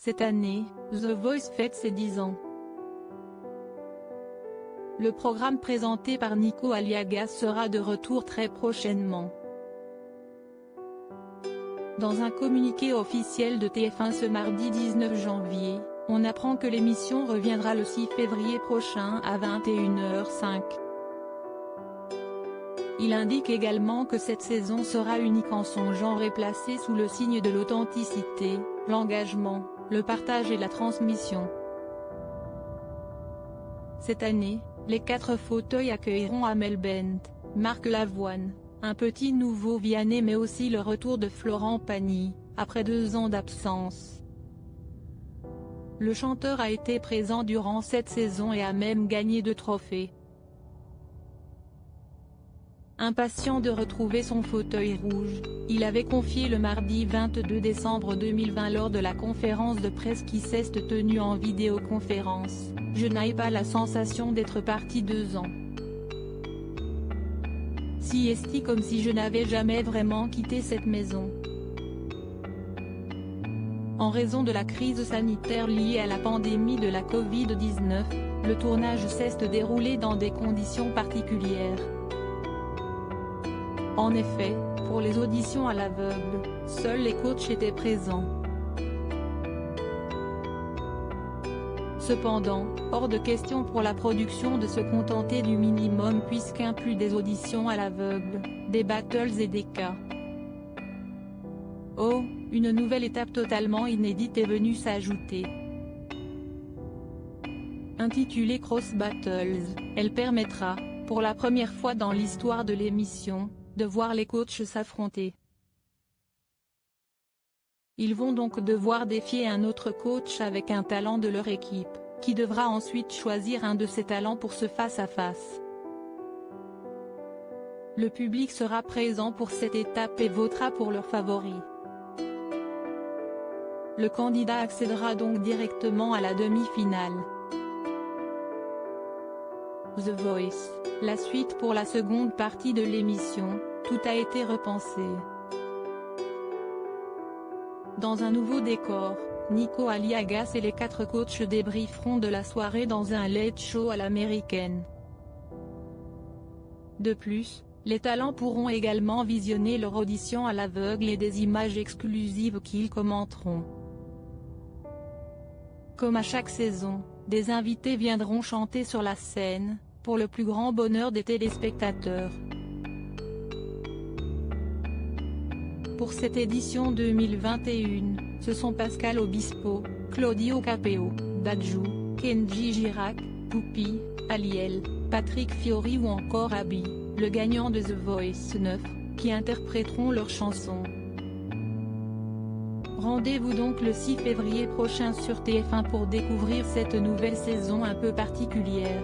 Cette année, The Voice fête ses 10 ans. Le programme présenté par Nico Aliagas sera de retour très prochainement. Dans un communiqué officiel de TF1 ce mardi 19 janvier, on apprend que l'émission reviendra le 6 février prochain à 21h05. Il indique également que cette saison sera unique en son genre et placée sous le signe de l'authenticité, l'engagement, le partage et la transmission. Cette année, les 4 fauteuils accueilleront Amel Bent, Marc Lavoine, un petit nouveau Vianney mais aussi le retour de Florent Pagny, après 2 ans d'absence. Le chanteur a été présent durant cette saison et a même gagné 2 trophées. Impatient de retrouver son fauteuil rouge, il avait confié le mardi 22 décembre 2020 lors de la conférence de presse qui s'est tenue en vidéoconférence, « Je n'ai pas la sensation d'être parti 2 ans. Si est comme si je n'avais jamais vraiment quitté cette maison. En raison de la crise sanitaire liée à la pandémie de la Covid-19, le tournage s'est déroulé dans des conditions particulières. En effet, pour les auditions à l'aveugle, seuls les coachs étaient présents. Cependant, hors de question pour la production de se contenter du minimum puisqu'inclut des auditions à l'aveugle, des battles et des cas. Oh, une nouvelle étape totalement inédite est venue s'ajouter. Intitulée Cross Battles, elle permettra, pour la première fois dans l'histoire de l'émission, de voir les coachs s'affronter. Ils vont donc devoir défier un autre coach avec un talent de leur équipe, qui devra ensuite choisir un de ses talents pour ce face-à-face. Le public sera présent pour cette étape et votera pour leur favori. Le candidat accédera donc directement à la demi-finale. The Voice, la suite pour la seconde partie de l'émission, tout a été repensé. Dans un nouveau décor, Nico Aliagas et les 4 coachs débrieferont de la soirée dans un late show à l'américaine. De plus, les talents pourront également visionner leur audition à l'aveugle et des images exclusives qu'ils commenteront. Comme à chaque saison, des invités viendront chanter sur la scène, pour le plus grand bonheur des téléspectateurs. Pour cette édition 2021, ce sont Pascal Obispo, Claudio Capeo, Dadju, Kenji Girac, Poupi, Aliel, Patrick Fiori ou encore Abby, le gagnant de The Voice 9, qui interpréteront leurs chansons. Rendez-vous donc le 6 février prochain sur TF1 pour découvrir cette nouvelle saison un peu particulière.